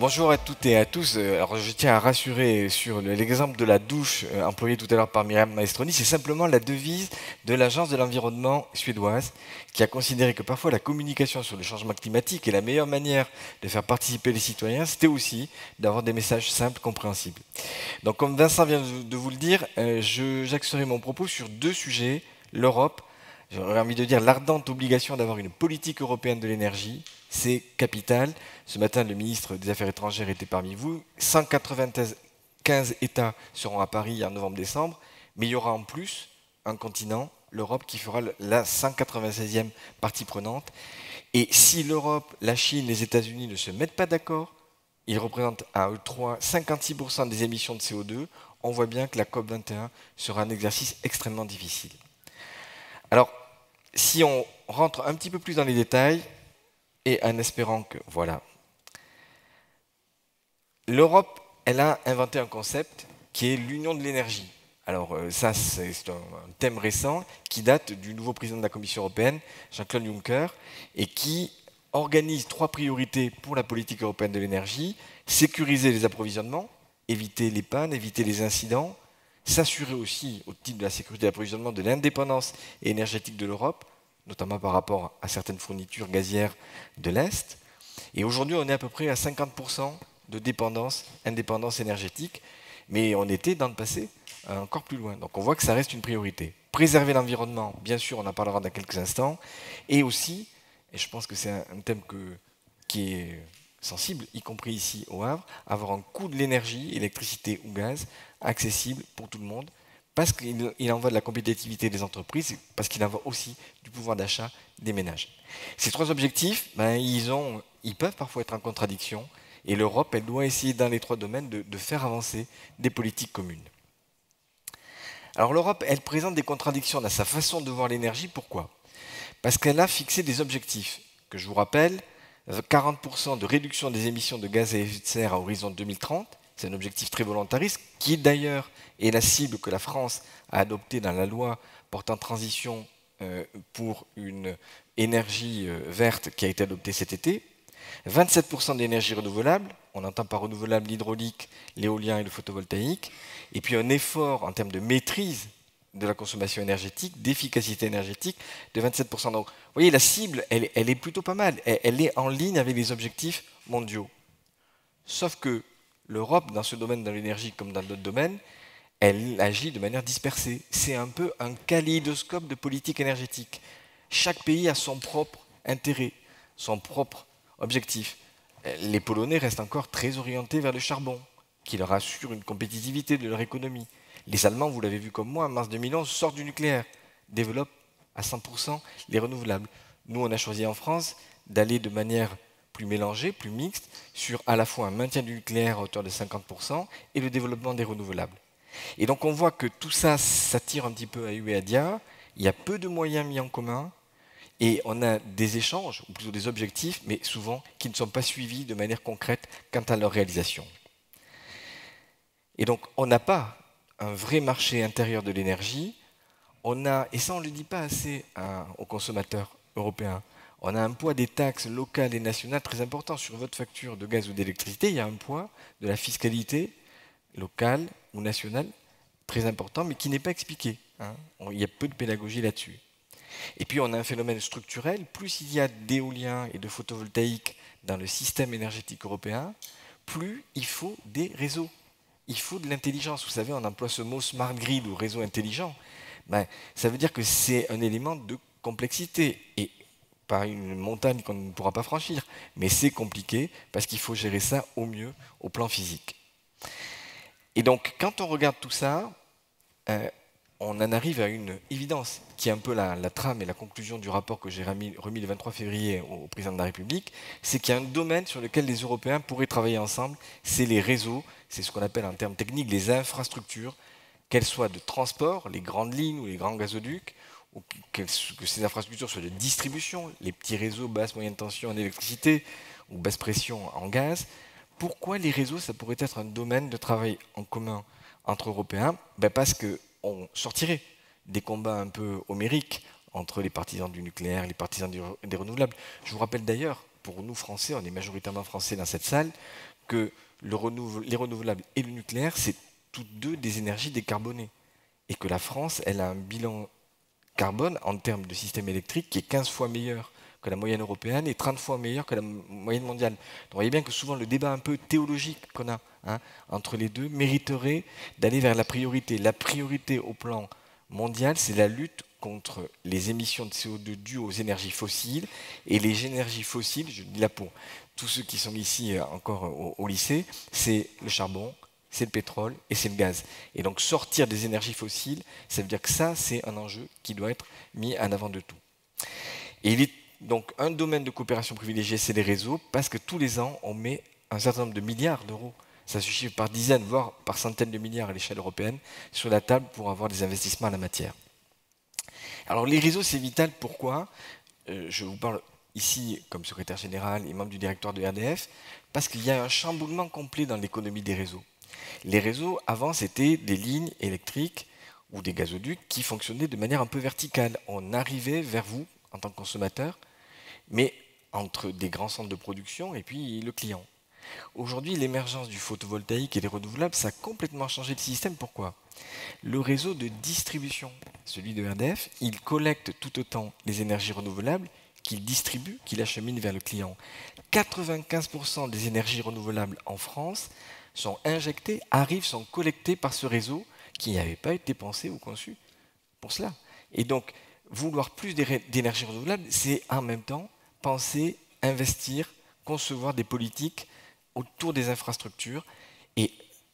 Bonjour à toutes et à tous. Alors, je tiens à rassurer sur l'exemple de la douche employé tout à l'heure par Myriam Maestroni. C'est simplement la devise de l'Agence de l'environnement suédoise qui a considéré que parfois la communication sur le changement climatique et la meilleure manière de faire participer les citoyens, c'était aussi d'avoir des messages simples, compréhensibles. Donc, comme Vincent vient de vous le dire, j'axerai mon propos sur deux sujets. L'Europe, j'aurais envie de dire l'ardente obligation d'avoir une politique européenne de l'énergie, c'est capital. Ce matin, le ministre des Affaires étrangères était parmi vous. 195 États seront à Paris en novembre-décembre, mais il y aura en plus un continent, l'Europe, qui fera la 196e partie prenante. Et si l'Europe, la Chine, les États-Unis ne se mettent pas d'accord, ils représentent à eux trois 56% des émissions de CO2. On voit bien que la COP21 sera un exercice extrêmement difficile. Alors, si on rentre un petit peu plus dans les détails, et en espérant que, voilà, l'Europe, elle a inventé un concept qui est l'union de l'énergie. Alors ça, c'est un thème récent qui date du nouveau président de la Commission européenne, Jean-Claude Juncker, et qui organise trois priorités pour la politique européenne de l'énergie: sécuriser les approvisionnements, éviter les pannes, éviter les incidents, s'assurer aussi, au titre de la sécurité d'approvisionnement, de l'indépendance énergétique de l'Europe, notamment par rapport à certaines fournitures gazières de l'Est. Et aujourd'hui, on est à peu près à 50% de indépendance énergétique, mais on était dans le passé encore plus loin. Donc on voit que ça reste une priorité. Préserver l'environnement, bien sûr, on en parlera dans quelques instants, et aussi, et je pense que c'est un thème qui est sensible, y compris ici au Havre, avoir un coût de l'énergie, électricité ou gaz, accessible pour tout le monde, parce qu'il en va de la compétitivité des entreprises, parce qu'il en va aussi du pouvoir d'achat des ménages. Ces trois objectifs, ils peuvent parfois être en contradiction, et l'Europe, elle doit essayer dans les trois domaines de faire avancer des politiques communes. Alors l'Europe, elle présente des contradictions dans sa façon de voir l'énergie. Pourquoi? Parce qu'elle a fixé des objectifs, que je vous rappelle: 40% de réduction des émissions de gaz à effet de serre à horizon 2030, c'est un objectif très volontariste, qui d'ailleurs est la cible que la France a adoptée dans la loi portant transition pour une énergie verte qui a été adoptée cet été. 27% d'énergie renouvelable, on entend par renouvelable l'hydraulique, l'éolien et le photovoltaïque, et puis un effort en termes de maîtrise de la consommation énergétique, d'efficacité énergétique de 27%. Donc, vous voyez, la cible, elle est plutôt pas mal, elle est en ligne avec les objectifs mondiaux. Sauf que l'Europe, dans ce domaine, dans l'énergie comme dans d'autres domaines, elle agit de manière dispersée. C'est un peu un kaléidoscope de politique énergétique. Chaque pays a son propre intérêt, son propre objectif. Les Polonais restent encore très orientés vers le charbon, qui leur assure une compétitivité de leur économie. Les Allemands, vous l'avez vu comme moi, en mars 2011, sortent du nucléaire, développent à 100% les renouvelables. Nous, on a choisi en France d'aller de manière plus mélangée, plus mixte, sur à la fois un maintien du nucléaire à hauteur de 50% et le développement des renouvelables. Et donc on voit que tout ça, ça tire un petit peu à hue et à dia, il y a peu de moyens mis en commun, et on a des échanges, ou plutôt des objectifs, mais souvent qui ne sont pas suivis de manière concrète quant à leur réalisation. Et donc on n'a pas un vrai marché intérieur de l'énergie, on a, et ça on ne le dit pas assez aux consommateurs européens, on a un poids des taxes locales et nationales très important sur votre facture de gaz ou d'électricité. Il y a un poids de la fiscalité locale ou nationale très important, mais qui n'est pas expliqué. Il y a peu de pédagogie là-dessus. Et puis on a un phénomène structurel: plus il y a d'éolien et de photovoltaïque dans le système énergétique européen, plus il faut des réseaux. Il faut de l'intelligence. Vous savez, on emploie ce mot smart grid ou réseau intelligent. Ça veut dire que c'est un élément de complexité, et pas une montagne qu'on ne pourra pas franchir, mais c'est compliqué parce qu'il faut gérer ça au mieux au plan physique. Et donc, quand on regarde tout ça, on en arrive à une évidence, qui est un peu la trame et la conclusion du rapport que j'ai remis le 23 février au président de la République, c'est qu'il y a un domaine sur lequel les Européens pourraient travailler ensemble, c'est les réseaux, c'est ce qu'on appelle en termes techniques les infrastructures, qu'elles soient de transport, les grandes lignes ou les grands gazoducs, ou que ces infrastructures soient de distribution, les petits réseaux basse moyenne tension en électricité ou basse pression en gaz. Pourquoi les réseaux, ça pourrait être un domaine de travail en commun entre Européens? Parce qu'on sortirait des combats un peu homériques entre les partisans du nucléaire et les partisans des renouvelables. Je vous rappelle d'ailleurs pour nous Français, on est majoritairement Français dans cette salle, que les renouvelables et le nucléaire, c'est toutes deux des énergies décarbonées. Et que la France, elle a un bilan carbone en termes de système électrique qui est 15 fois meilleur que la moyenne européenne et 30 fois meilleur que la moyenne mondiale. Donc vous voyez bien que souvent le débat un peu théologique qu'on a entre les deux mériterait d'aller vers la priorité. La priorité au plan mondial, c'est la lutte contre les émissions de CO2 dues aux énergies fossiles. Et les énergies fossiles, je dis là pour tous ceux qui sont ici encore au lycée, c'est le charbon, c'est le pétrole et c'est le gaz. Et donc sortir des énergies fossiles, ça veut dire que ça, c'est un enjeu qui doit être mis en avant de tout. Et il est donc un domaine de coopération privilégié, c'est les réseaux, parce que tous les ans, on met un certain nombre de milliards d'euros, ça se chiffre par dizaines, voire par centaines de milliards à l'échelle européenne, sur la table pour avoir des investissements en la matière. Alors les réseaux, c'est vital. Pourquoi je vous parle ici comme secrétaire général et membre du directoire de RDF, parce qu'il y a un chamboulement complet dans l'économie des réseaux. Les réseaux, avant, c'était des lignes électriques ou des gazoducs qui fonctionnaient de manière un peu verticale. On arrivait vers vous, en tant que consommateur, mais entre des grands centres de production et puis le client. Aujourd'hui, l'émergence du photovoltaïque et des renouvelables, ça a complètement changé le système. Pourquoi ? Le réseau de distribution, celui de RDF, il collecte tout autant les énergies renouvelables qu'il distribue, qu'il achemine vers le client. 95% des énergies renouvelables en France sont injectées, sont collectées par ce réseau qui n'avait pas été pensé ou conçu pour cela. Et donc, vouloir plus d'énergie renouvelable, c'est en même temps penser, investir, concevoir des politiques autour des infrastructures. Et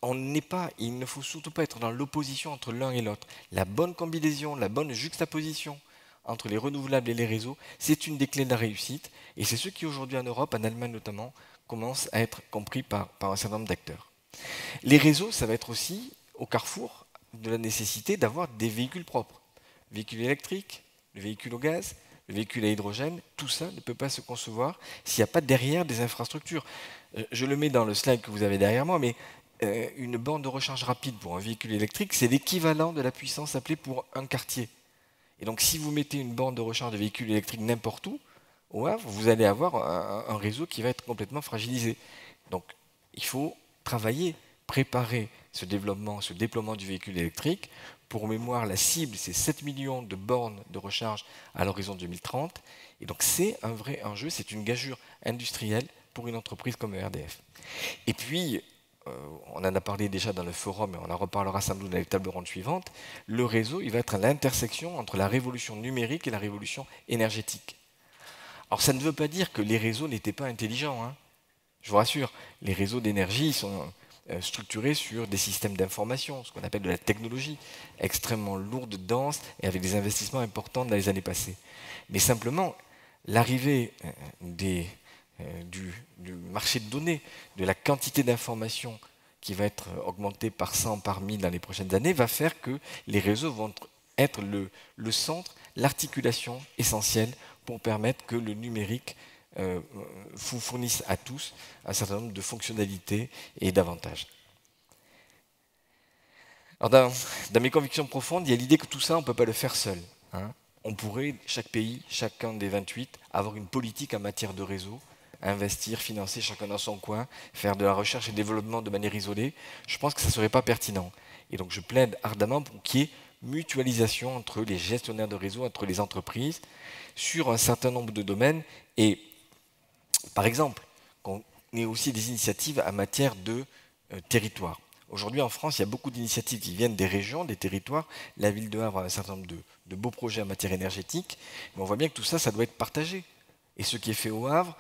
il ne faut surtout pas être dans l'opposition entre l'un et l'autre. La bonne combinaison, la bonne juxtaposition entre les renouvelables et les réseaux, c'est une des clés de la réussite. Et c'est ce qui aujourd'hui en Europe, en Allemagne notamment, commence à être compris par un certain nombre d'acteurs. Les réseaux, ça va être aussi au carrefour de la nécessité d'avoir des véhicules propres. Véhicules électriques, le véhicule au gaz, le véhicule à hydrogène, tout ça ne peut pas se concevoir s'il n'y a pas derrière des infrastructures. Je le mets dans le slide que vous avez derrière moi, mais une borne de recharge rapide pour un véhicule électrique, c'est l'équivalent de la puissance appelée pour un quartier. Et donc si vous mettez une borne de recharge de véhicule électrique n'importe où, au Havre, vous allez avoir un réseau qui va être complètement fragilisé. Donc il faut travailler, préparer ce déploiement du véhicule électrique. Pour mémoire, la cible, c'est 7 millions de bornes de recharge à l'horizon 2030. Et donc c'est un vrai enjeu, c'est une gageure industrielle pour une entreprise comme ERDF. Et puis, on en a parlé déjà dans le forum, et on en reparlera sans doute dans les tables rondes suivantes, le réseau, il va être à l'intersection entre la révolution numérique et la révolution énergétique. Alors ça ne veut pas dire que les réseaux n'étaient pas intelligents, hein. Je vous rassure, les réseaux d'énergie sont structurés sur des systèmes d'information, ce qu'on appelle de la technologie, extrêmement lourde, dense, et avec des investissements importants dans les années passées. Mais simplement, l'arrivée du marché de données, de la quantité d'informations qui va être augmentée par 100, par 1000 dans les prochaines années, va faire que les réseaux vont être le centre, l'articulation essentielle pour permettre que le numérique vous fournisse à tous un certain nombre de fonctionnalités et d'avantages. Alors dans mes convictions profondes, il y a l'idée que tout ça, on ne peut pas le faire seul, hein. On pourrait, chaque pays, chacun des 28, avoir une politique en matière de réseau, investir, financer chacun dans son coin, faire de la recherche et développement de manière isolée. Je pense que ça ne serait pas pertinent. Et donc je plaide ardemment pour qu'il y ait mutualisation entre les gestionnaires de réseau, entre les entreprises, sur un certain nombre de domaines. Et par exemple, qu'on ait aussi des initiatives en matière de territoire. Aujourd'hui, en France, il y a beaucoup d'initiatives qui viennent des régions, des territoires. La ville de Havre a un certain nombre de beaux projets en matière énergétique, mais on voit bien que tout ça, ça doit être partagé. Et ce qui est fait au Havre,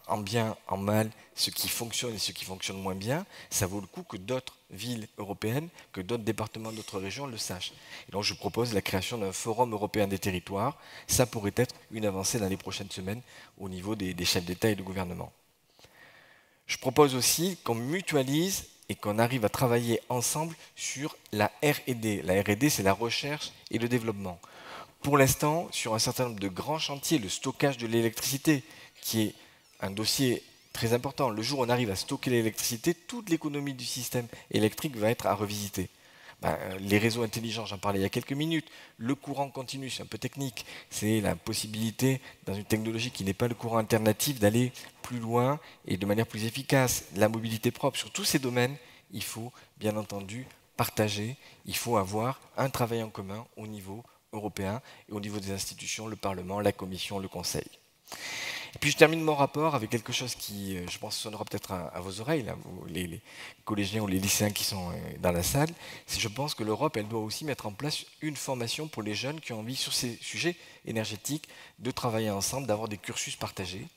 en bien, en mal, ce qui fonctionne et ce qui fonctionne moins bien, ça vaut le coup que d'autres villes européennes, que d'autres départements, d'autres régions le sachent. Et donc je propose la création d'un forum européen des territoires. Ça pourrait être une avancée dans les prochaines semaines au niveau des chefs d'État et de gouvernement. Je propose aussi qu'on mutualise et qu'on arrive à travailler ensemble sur la R&D. La R&D, c'est la recherche et le développement. Pour l'instant, sur un certain nombre de grands chantiers, le stockage de l'électricité, qui est un dossier très important. Le jour où on arrive à stocker l'électricité, toute l'économie du système électrique va être à revisiter. les réseaux intelligents, j'en parlais il y a quelques minutes, le courant continu, c'est un peu technique, c'est la possibilité, dans une technologie qui n'est pas le courant alternatif, d'aller plus loin et de manière plus efficace. La mobilité propre, sur tous ces domaines, il faut bien entendu partager, il faut avoir un travail en commun au niveau européen et au niveau des institutions, le Parlement, la Commission, le Conseil. Et puis je termine mon rapport avec quelque chose qui, je pense, sonnera peut-être à vos oreilles, là, les collégiens ou les lycéens qui sont dans la salle. C'est je pense que l'Europe, elle doit aussi mettre en place une formation pour les jeunes qui ont envie, sur ces sujets énergétiques, de travailler ensemble, d'avoir des cursus partagés.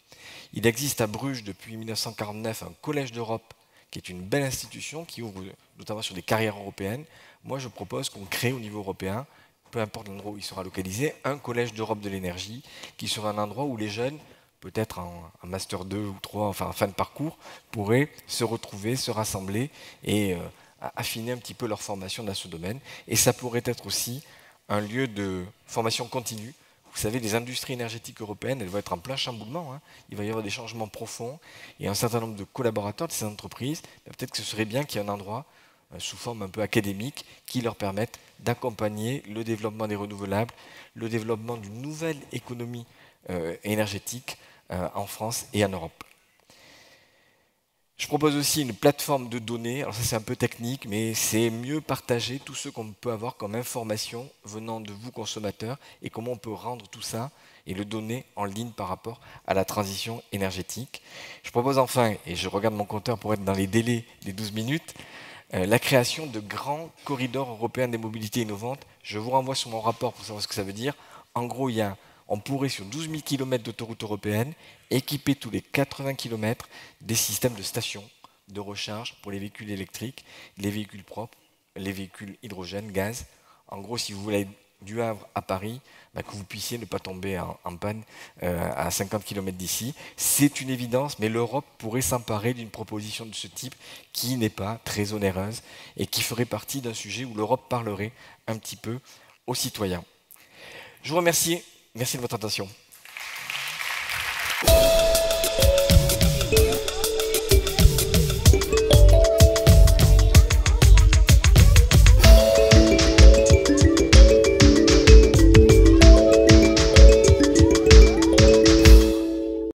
Il existe à Bruges depuis 1949 un collège d'Europe qui est une belle institution qui ouvre notamment sur des carrières européennes. Moi, je propose qu'on crée au niveau européen, peu importe l'endroit où il sera localisé, un collège d'Europe de l'énergie qui sera un endroit où les jeunes, peut-être en master 2 ou 3, enfin en fin de parcours, pourraient se retrouver, se rassembler et affiner un petit peu leur formation dans ce domaine. Et ça pourrait être aussi un lieu de formation continue. Vous savez, les industries énergétiques européennes, elles vont être en plein chamboulement. Il va y avoir des changements profonds et un certain nombre de collaborateurs de ces entreprises. Peut-être que ce serait bien qu'il y ait un endroit sous forme un peu académique qui leur permette d'accompagner le développement des renouvelables, le développement d'une nouvelle économie énergétique en France et en Europe. Je propose aussi une plateforme de données, alors ça c'est un peu technique, mais c'est mieux partager tout ce qu'on peut avoir comme information venant de vous consommateurs et comment on peut rendre tout ça et le donner en ligne par rapport à la transition énergétique. Je propose enfin, et je regarde mon compteur pour être dans les délais des 12 minutes, la création de grands corridors européens des mobilités innovantes. Je vous renvoie sur mon rapport pour savoir ce que ça veut dire. En gros, on pourrait sur 12 000 km d'autoroutes européennes équiper tous les 80 km des systèmes de stations de recharge pour les véhicules électriques, les véhicules propres, les véhicules hydrogène, gaz. En gros, si vous voulez aller du Havre à Paris, que vous puissiez ne pas tomber en panne à 50 km d'ici. C'est une évidence, mais l'Europe pourrait s'emparer d'une proposition de ce type qui n'est pas très onéreuse et qui ferait partie d'un sujet où l'Europe parlerait un petit peu aux citoyens. Je vous remercie. Merci de votre attention.